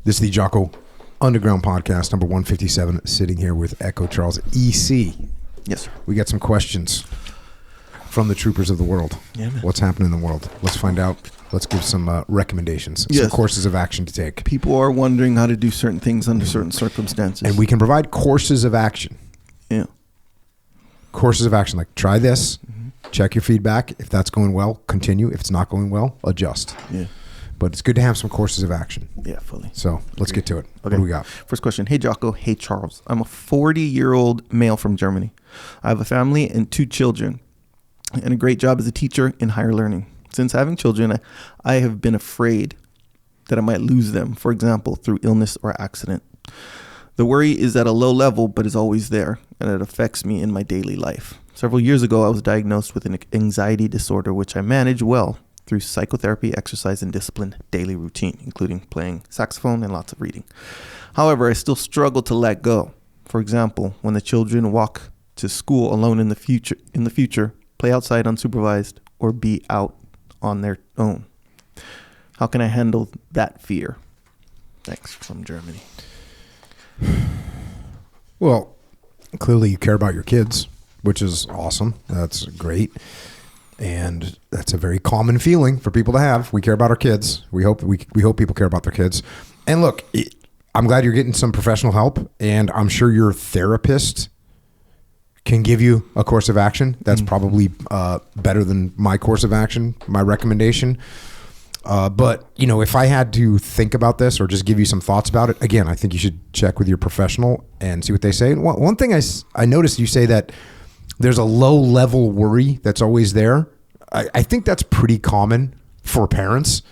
This is the Jocko Underground Podcast, number 157, sitting here with Echo Charles EC. Yes, sir. We got some questions from the troopers of the world. Yeah, man. What's happening in the world? Let's find out. Let's give some recommendations, some courses of action to take. People are wondering how to do certain things under certain circumstances. And we can provide courses of action. Yeah. Courses of action, like try this, check your feedback. If that's going well, continue. If it's not going well, adjust. Yeah. But it's good to have some courses of action. Yeah, fully. So let's get to it. Okay. What do we got? First question. Hey, Jocko. Hey, Charles. I'm a 40-year-old male from Germany. I have a family and 2 children and a great job as a teacher in higher learning. Since having children, I have been afraid that I might lose them, for example, through illness or accident. The worry is at a low level, but is always there, and it affects me in my daily life. Several years ago, I was diagnosed with an anxiety disorder, which I manage well through psychotherapy, exercise, and disciplined daily routine, including playing saxophone and lots of reading. However, I still struggle to let go. For example, when the children walk to school alone in the future, play outside unsupervised, or be out on their own. How can I handle that fear? Thanks, from Germany. Well, clearly you care about your kids, which is awesome. That's great. And that's a very common feeling for people to have. We care about our kids. We hope people care about their kids. And look, I'm glad you're getting some professional help, and I'm sure your therapist can give you a course of action. That's probably better than my course of action, my recommendation. But, you know, if I had to think about this or just give you some thoughts about it, again, I think you should check with your professional and see what they say. One thing I noticed, you say that there's a low-level worry that's always there. I think that's pretty common for parents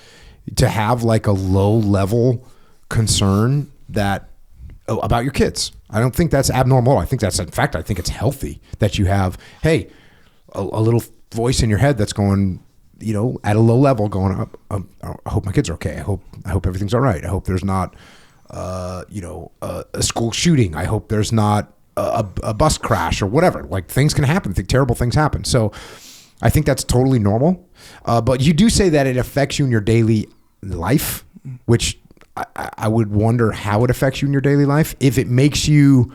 to have like a low-level concern about your kids. I don't think that's abnormal. I think it's healthy that you have, hey, a little voice in your head that's going, you know, at a low level going up. I hope my kids are okay. I hope everything's all right. I hope there's not, a school shooting. I hope there's not a bus crash or whatever. Like, things can happen. Terrible things happen. So I think that's totally normal. But you do say that it affects you in your daily life, which I would wonder how it affects you in your daily life. If it makes you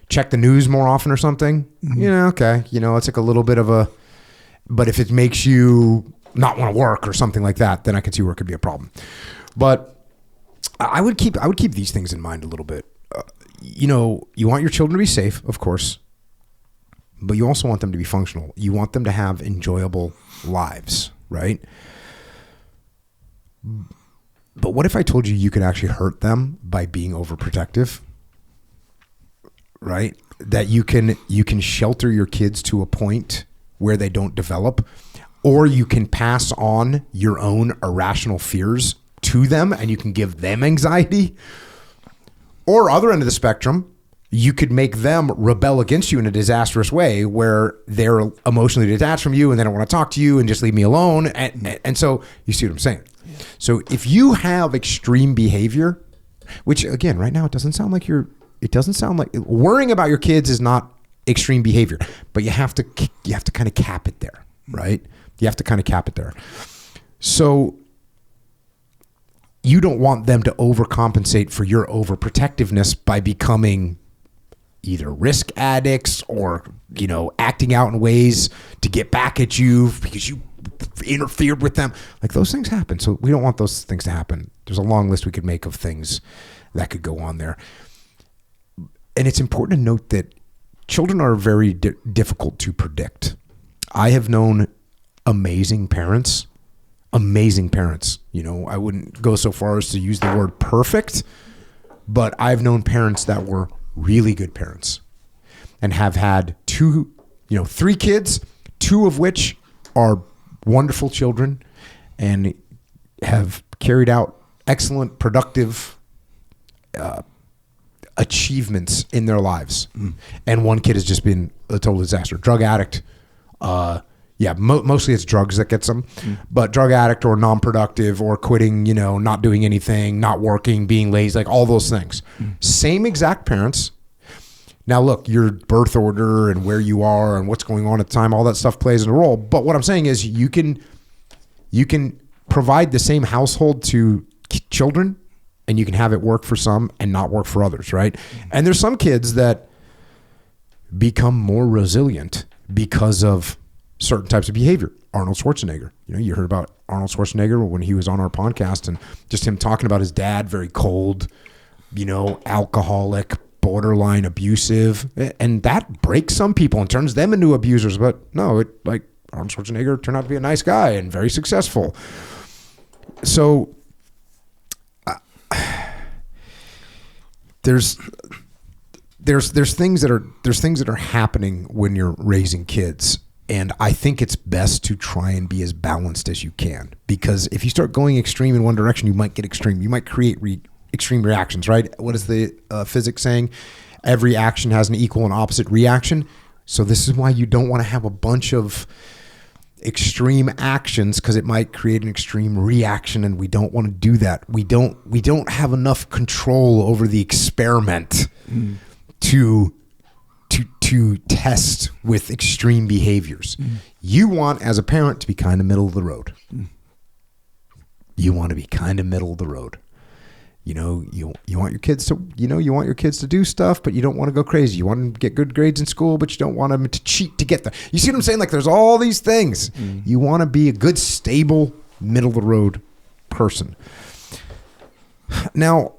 check the news more often or something, okay. It's like a little bit of but if it makes you not want to work or something like that, then I can see where it could be a problem. But I would keep these things in mind a little bit. You want your children to be safe, of course, but you also want them to be functional. You want them to have enjoyable lives, right? But what if I told you could actually hurt them by being overprotective, right? That you can shelter your kids to a point where they don't develop, or you can pass on your own irrational fears to them and you can give them anxiety. Or other end of the spectrum, you could make them rebel against you in a disastrous way where they're emotionally detached from you and they don't want to talk to you and just leave me alone. And so you see what I'm saying? Yeah. So if you have extreme behavior, which again, right now, it doesn't sound like worrying about your kids is not extreme behavior, but you have to kind of cap it there, right? You have to kind of cap it there. So you don't want them to overcompensate for your overprotectiveness by becoming either risk addicts or, acting out in ways to get back at you because you interfered with them. Like, those things happen. So we don't want those things to happen. There's a long list we could make of things that could go on there. And it's important to note that children are very difficult to predict. I have known amazing parents. I wouldn't go so far as to use the word perfect, but I've known parents that were really good parents and have had 3 kids, 2 of which are wonderful children and have carried out excellent, productive achievements in their lives. And 1 kid has just been a total disaster. Drug addict. Mostly it's drugs that gets them, but drug addict or non-productive or quitting, not doing anything, not working, being lazy, like all those things. Same exact parents. Now look, your birth order and where you are and what's going on at the time, all that stuff plays in a role. But what I'm saying is you can provide the same household to children and you can have it work for some and not work for others, right? And there's some kids that become more resilient because of certain types of behavior. Arnold Schwarzenegger, you heard about Arnold Schwarzenegger when he was on our podcast, and just him talking about his dad, very cold, alcoholic, borderline abusive, and that breaks some people and turns them into abusers. But no, Arnold Schwarzenegger turned out to be a nice guy and very successful. So there's things that are happening when you're raising kids. And I think it's best to try and be as balanced as you can, because if you start going extreme in one direction, you might get extreme. You might create extreme reactions, right? What is the physics saying? Every action has an equal and opposite reaction. So this is why you don't want to have a bunch of extreme actions, because it might create an extreme reaction, and we don't want to do that. We don't have enough control over the experiment to test with extreme behaviors. You want, as a parent, to be kind of middle of the road. You want to be kind of middle of the road. You want your kids to, you want your kids to do stuff, but you don't want to go crazy. You want them to get good grades in school, but you don't want them to cheat to get there. You see what I'm saying? Like, there's all these things. You want to be a good, stable, middle of the road person. Now,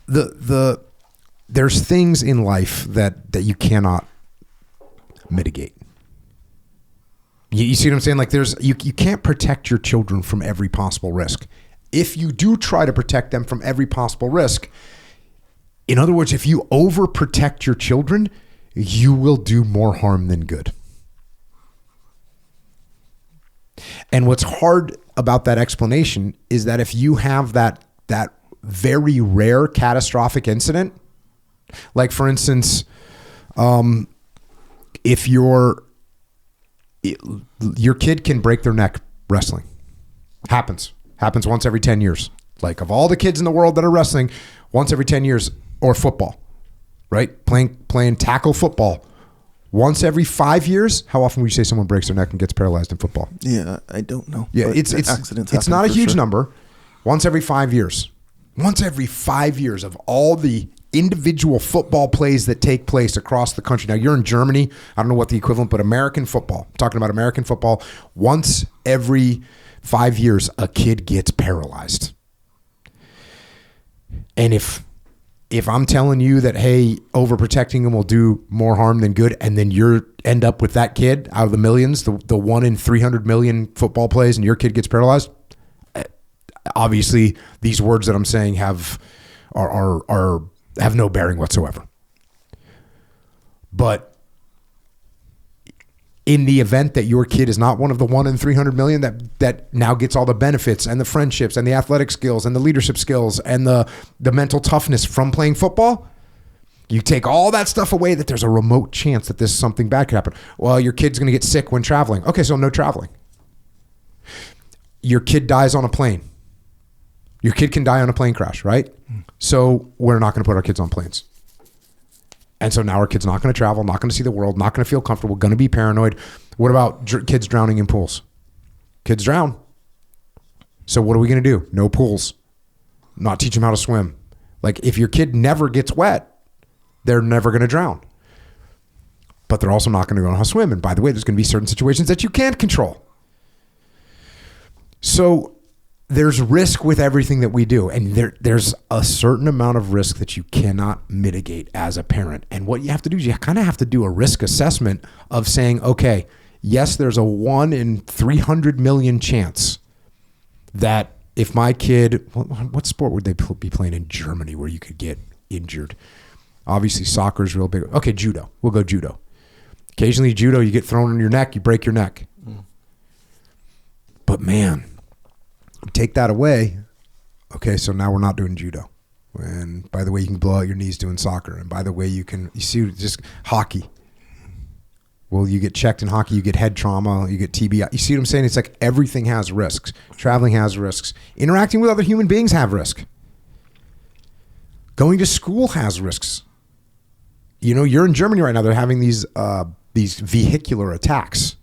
there's things in life that you cannot mitigate. You see what I'm saying? Like, you can't protect your children from every possible risk. If you do try to protect them from every possible risk, in other words, if you overprotect your children, you will do more harm than good. And what's hard about that explanation is that if you have that very rare catastrophic incident, like, for instance, if your kid can break their neck wrestling, happens once every 10 years. Like, of all the kids in the world that are wrestling, once every 10 years, or football, right? Playing tackle football. Once every 5 years, how often would you say someone breaks their neck and gets paralyzed in football? Yeah, I don't know. Yeah, it's not a huge number. Once every 5 years. Once every 5 years of all the individual football plays that take place across the country. Now, you're in Germany. I don't know what the equivalent, but American football. I'm talking about American football. Once every 5 years, a kid gets paralyzed. And if I'm telling you that, hey, overprotecting them will do more harm than good, and then you end up with that kid out of the millions, the 1 in 300 million football plays, and your kid gets paralyzed, obviously these words that I'm saying have no bearing whatsoever. But in the event that your kid is not one of the 1 in 300 million that now gets all the benefits and the friendships and the athletic skills and the leadership skills and the mental toughness from playing football, you take all that stuff away, that there's a remote chance that something bad could happen. Well, your kid's going to get sick when traveling. Okay, so no traveling. Your kid dies on a plane. Your kid can die on a plane crash, right? So we're not going to put our kids on planes. And so now our kid's not going to travel, not going to see the world, not going to feel comfortable, going to be paranoid. What about kids drowning in pools? Kids drown. So what are we going to do? No pools. Not teach them how to swim. Like, if your kid never gets wet, they're never going to drown. But they're also not going to know how to swim. And by the way, there's going to be certain situations that you can't control. So there's risk with everything that we do. And there's a certain amount of risk that you cannot mitigate as a parent. And what you have to do is you kind of have to do a risk assessment of saying, okay, yes, there's a 1 in 300 million chance that if my kid, what sport would they be playing in Germany where you could get injured? Obviously, soccer is real big. Okay, judo. We'll go judo. Occasionally, judo, you get thrown on your neck, you break your neck. But man, take that away. Okay, so now we're not doing judo. And by the way, you can blow out your knees doing soccer. And by the way, you see just hockey. Well, you get checked in hockey, you get head trauma, you get TBI. You see what I'm saying? It's like everything has risks. Traveling has risks. Interacting with other human beings have risk. Going to school has risks. You know, you're in Germany right now. They're having these vehicular attacks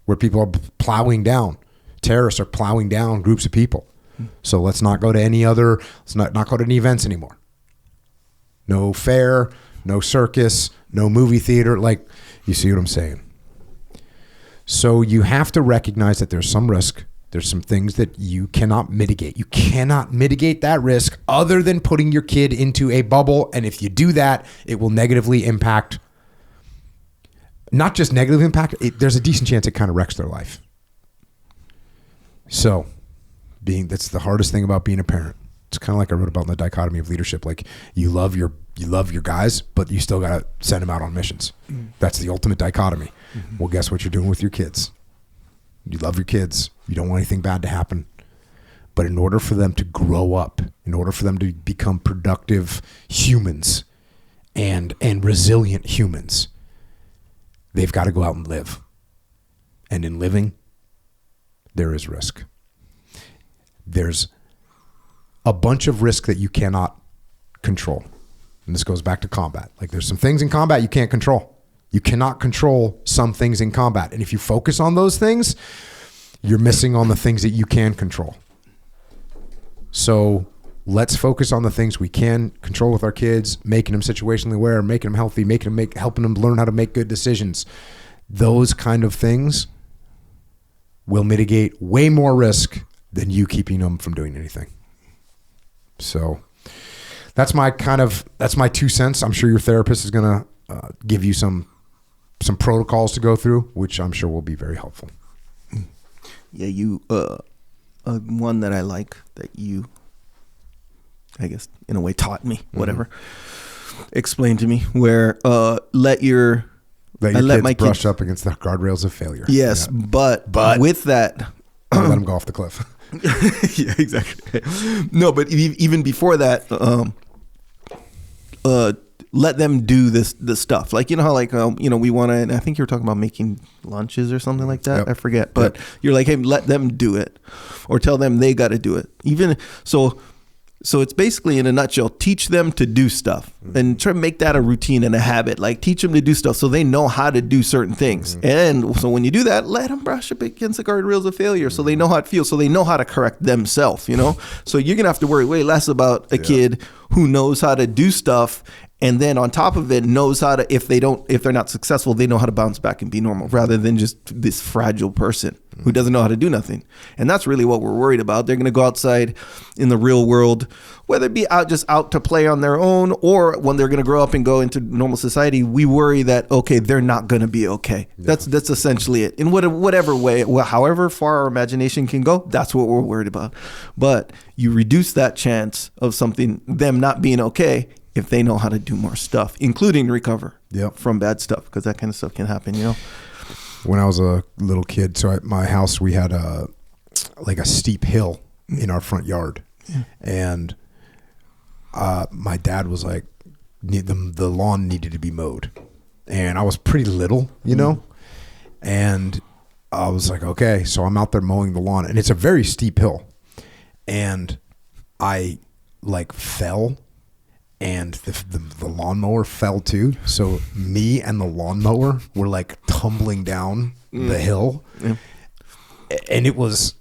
where people are plowing down. Terrorists are plowing down groups of people. So let's not go to let's not go to any events anymore. No fair, no circus, no movie theater. Like, you see what I'm saying? So you have to recognize that there's some risk. There's some things that you cannot mitigate. You cannot mitigate that risk other than putting your kid into a bubble. And if you do that, it will negatively impact, not just negatively impact, there's a decent chance it kind of wrecks their life. So that's the hardest thing about being a parent. It's kind of like I wrote about in the dichotomy of leadership. Like, you love your guys, but you still got to send them out on missions. That's the ultimate dichotomy. Well, guess what you're doing with your kids? You love your kids. You don't want anything bad to happen. But in order for them to grow up, in order for them to become productive humans and resilient humans, they've got to go out and live. And in living, there is risk. There's a bunch of risk that you cannot control. And this goes back to combat. Like, there's some things in combat you can't control. You cannot control some things in combat. And if you focus on those things, you're missing on the things that you can control. So let's focus on the things we can control with our kids, making them situationally aware, making them healthy, helping them learn how to make good decisions. Those kind of things will mitigate way more risk than you keeping them from doing anything. So that's my 2 cents. I'm sure your therapist is going to give you some protocols to go through, which I'm sure will be very helpful. Yeah, you one that I like that you, I guess, in a way taught me, whatever, explained to me, where let my kids brush up against the guardrails of failure. Yes, yeah. but with that, let them go off the cliff. Yeah, exactly. No, but even before that, let them do this stuff. Like, you know how, like, we want to, and I think you were talking about making lunches or something like that. Yep. I forget, but you're like, hey, let them do it, or tell them they got to do it. Even so it's basically, in a nutshell, teach them to do stuff and try to make that a routine and a habit. Like, teach them to do stuff so they know how to do certain things. And so when you do that, let them brush up against the guardrails of failure so they know how it feels, so they know how to correct themselves, So you're going to have to worry way less about a kid who knows how to do stuff, and then on top of it knows how to, if they're not successful, they know how to bounce back and be normal, rather than just this fragile person who doesn't know how to do nothing. And that's really what we're worried about. They're going to go outside in the real world, whether it be out to play on their own, or when they're going to grow up and go into normal society, we worry that, okay, they're not going to be okay. Yeah. That's essentially it. In whatever way, however far our imagination can go, that's what we're worried about. But you reduce that chance of them not being okay if they know how to do more stuff, including recover from bad stuff, because that kind of stuff can happen, When I was a little kid, so at my house, we had a steep hill in our front yard. Yeah. And my dad was like, the lawn needed to be mowed. And I was pretty little, and I was like, okay. So I'm out there mowing the lawn, and it's a very steep hill. And I fell, and the lawnmower fell too. So me and the lawnmower were tumbling down the hill. Yeah. And it was,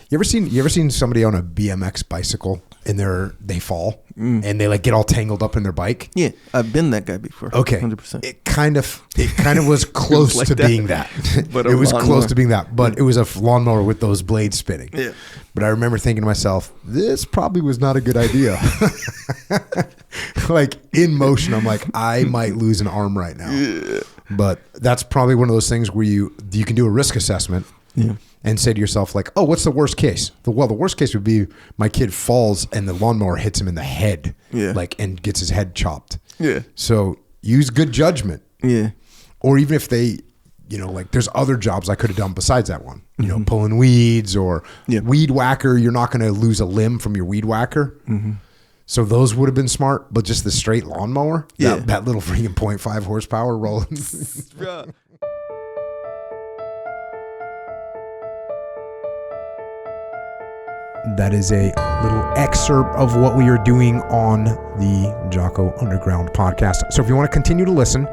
you ever seen somebody on a BMX bicycle and they fall and they get all tangled up in their bike? Yeah, I've been that guy before. Okay. 100%. It kind of was close to being that. But it was close to being that, but it was a lawnmower with those blades spinning. Yeah. But I remember thinking to myself, this probably was not a good idea. In motion, I'm like, I might lose an arm right now. Yeah. But that's probably one of those things where you can do a risk assessment. Yeah. And say to yourself, oh, what's the worst case? The worst case would be my kid falls and the lawnmower hits him in the head, and gets his head chopped. Yeah. So use good judgment. Yeah. Or even if they, there's other jobs I could have done besides that one. Pulling weeds or weed whacker. You're not going to lose a limb from your weed whacker. Mm-hmm. So those would have been smart, but just the straight lawnmower, that little freaking 0.5 horsepower rolling. Yeah. That is a little excerpt of what we are doing on the Jocko Underground podcast. So if you want to continue to listen,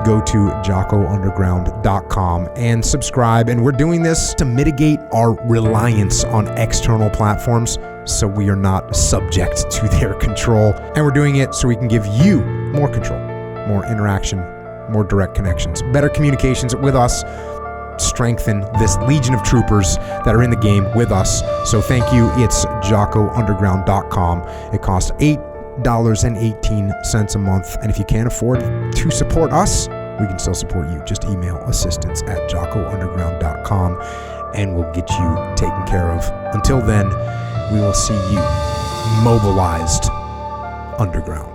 go to jockounderground.com and subscribe. And we're doing this to mitigate our reliance on external platforms so we are not subject to their control. And we're doing it so we can give you more control, more interaction, more direct connections, better communications with us, strengthen this legion of troopers that are in the game with us. So thank you. It's jockounderground.com. It costs $8.18 a month. And if you can't afford to support us, we can still support you. Just email assistance@jockounderground.com and we'll get you taken care of. Until then, we will see you mobilized underground.